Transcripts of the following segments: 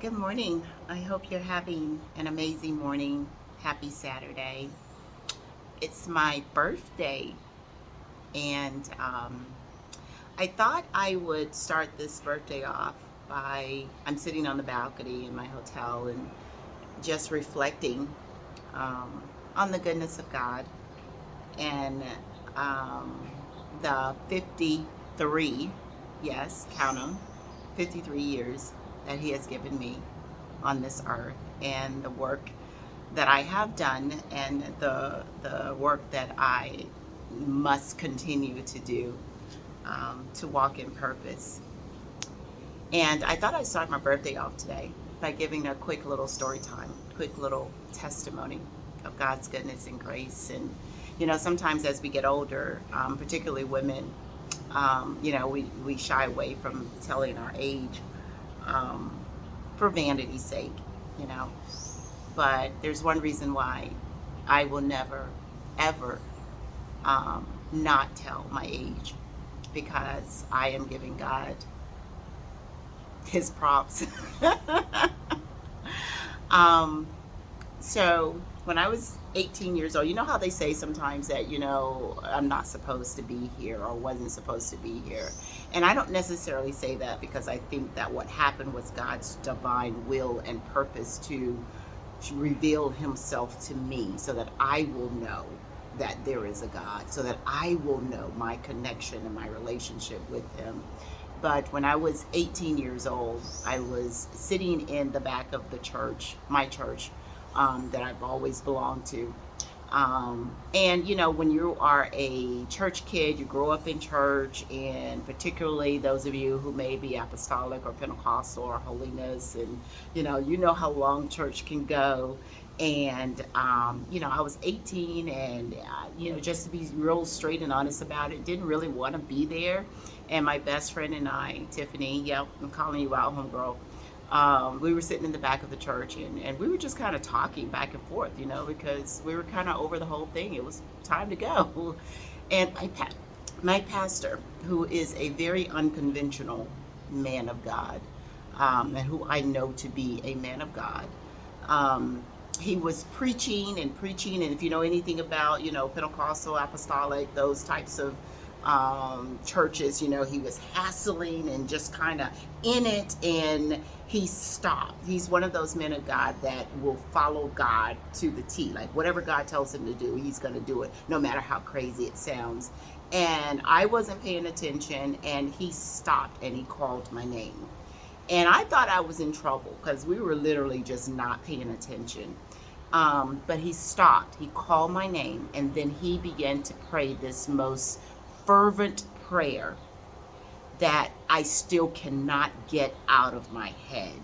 Good morning. I hope you're having an amazing morning. Happy Saturday. It's my birthday, and I thought I would start this birthday off by I'm sitting on the balcony in my hotel and just reflecting um, on the goodness of God and um, the 53, yes, count them, 53 years that He has given me on this earth, and the work that I have done, and the work that I must continue to do, to walk in purpose. And I thought I'd start my birthday off today by giving a quick little story time, quick little testimony of God's goodness and grace. And sometimes as we get older, particularly women, we shy away from telling our age, um, for vanity's sake, you know. But there's one reason why I will never, ever, not tell my age, because I am giving God His props. um, so when I was 18 years old, you know how they say sometimes that, I'm not supposed to be here or wasn't supposed to be here. And I don't necessarily say that because I think that what happened was God's divine will and purpose to reveal Himself to me so that I will know that there is a God, so that I will know my connection and my relationship with Him. But when I was 18 years old, I was sitting in the back of the church, my church, that I've always belonged to. And when you are a church kid, you grow up in church, and particularly those of you who may be apostolic or Pentecostal or holiness, and you know how long church can go. And I was 18, and just to be real straight and honest about it, didn't really want to be there. And my best friend and I, Tiffany, yep, I'm calling you out, homegirl. We were sitting in the back of the church, and we were just kind of talking back and forth, because we were kind of over the whole thing. It was time to go. And my pastor, who is a very unconventional man of God, and who I know to be a man of God, um, he was preaching and preaching. And if you know anything about, Pentecostal, apostolic, those types of churches, he was hassling and just kind of in it, and he stopped. He's one of those men of God that will follow God to the T. Like whatever God tells him to do, he's going to do it, no matter how crazy it sounds. And I wasn't paying attention, and he stopped and he called my name. And I thought I was in trouble because we were literally just not paying attention. But he stopped, he called my name, and then he began to pray this most fervent prayer that I still cannot get out of my head.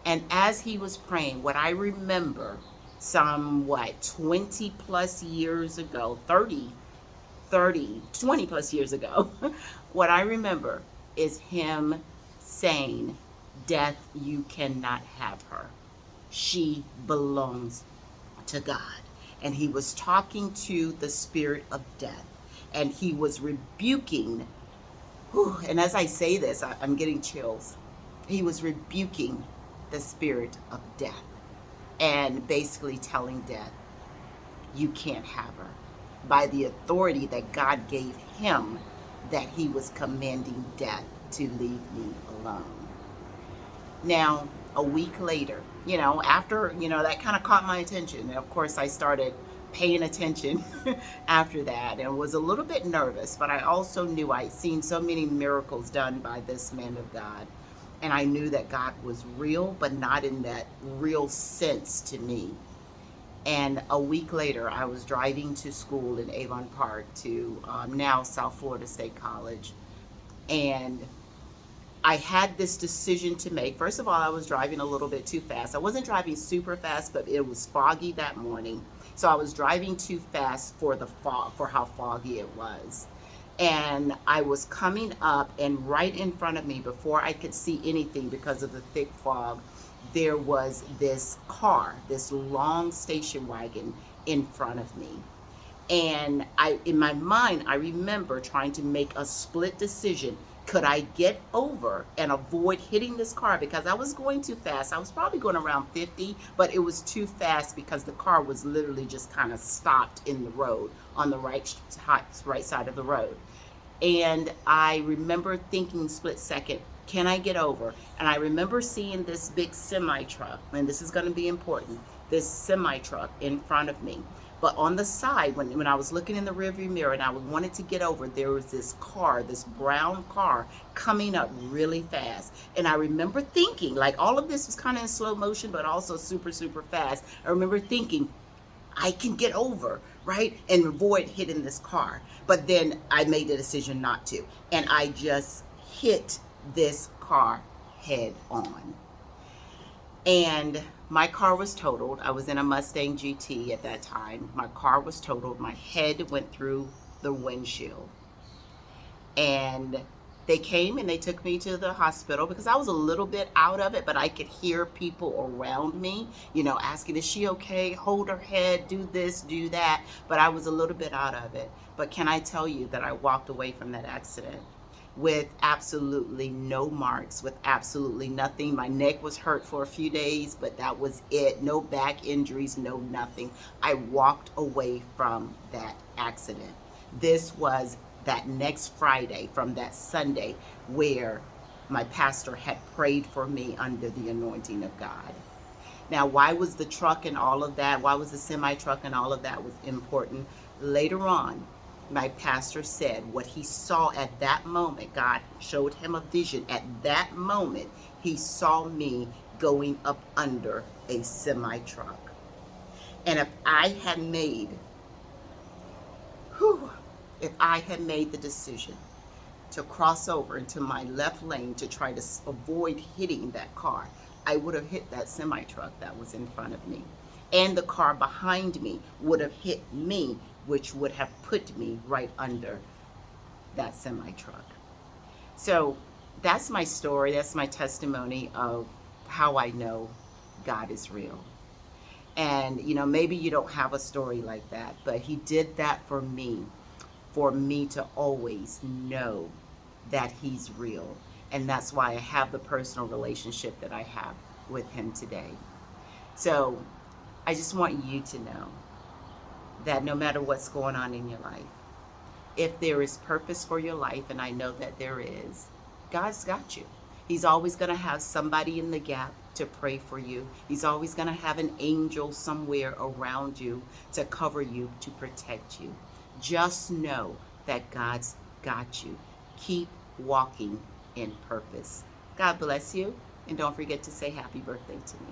And as he was praying, what I remember, some, 20 plus years ago, 20 plus years ago, what I remember is him saying, "Death, you cannot have her. She belongs to God." And he was talking to the spirit of death, and he was rebuking, and as I say this, I'm getting chills. He was rebuking the spirit of death and basically telling death, "You can't have her," by the authority that God gave him, that he was commanding death to leave me alone. Now, a week later, after, that kind of caught my attention. And of course, I started paying attention after that and was a little bit nervous, but I also knew I'd seen so many miracles done by this man of God. And I knew that God was real, but not in that real sense to me. And a week later, I was driving to school in Avon Park to now South Florida State College. And I had this decision to make. First of all, I was driving a little bit too fast. I wasn't driving super fast, but it was foggy that morning. So I was driving too fast for the fog, for how foggy it was. And I was coming up, and right in front of me, before I could see anything because of the thick fog, there was this car, this long station wagon in front of me. And in my mind, I remember trying to make a split decision. Could I get over and avoid hitting this car? Because I was going too fast. I was probably going around 50, but it was too fast because the car was literally just kind of stopped in the road on the right side of the road. And I remember thinking split second, can I get over? And I remember seeing this big semi truck, and this is going to be important, this semi truck in front of me. But on the side, when I was looking in the rearview mirror and I wanted to get over, there was this car, this brown car coming up really fast. And I remember thinking, like, all of this was kind of in slow motion, but also super, super fast. I remember thinking, I can get over, right? And avoid hitting this car. But then I made the decision not to. And I just hit this car head on. And my car was totaled. I was in a Mustang GT at that time. My car was totaled. My head went through the windshield. And they came and they took me to the hospital because I was a little bit out of it, but I could hear people around me, asking, is she okay? Hold her head, do this, do that. But I was a little bit out of it. But can I tell you that I walked away from that accident with absolutely no marks, with absolutely nothing. My neck was hurt for a few days, but that was it. No back injuries, no nothing. I walked away from that accident. This was that next Friday from that Sunday where my pastor had prayed for me under the anointing of God. Now, why was the truck and all of that, why was the semi truck and all of that was important? Later on, my pastor said what he saw at that moment, God showed him a vision. At that moment, he saw me going up under a semi truck. And if I had made the decision to cross over into my left lane to try to avoid hitting that car, I would have hit that semi truck that was in front of me. And the car behind me would have hit me, which would have put me right under that semi truck. So that's my story. That's my testimony of how I know God is real. And, maybe you don't have a story like that, but he did that for me to always know that he's real. And that's why I have the personal relationship that I have with him today. So I just want you to know that no matter what's going on in your life, if there is purpose for your life, and I know that there is, God's got you. He's always going to have somebody in the gap to pray for you. He's always going to have an angel somewhere around you to cover you, to protect you. Just know that God's got you. Keep walking in purpose. God bless you. And don't forget to say happy birthday to me.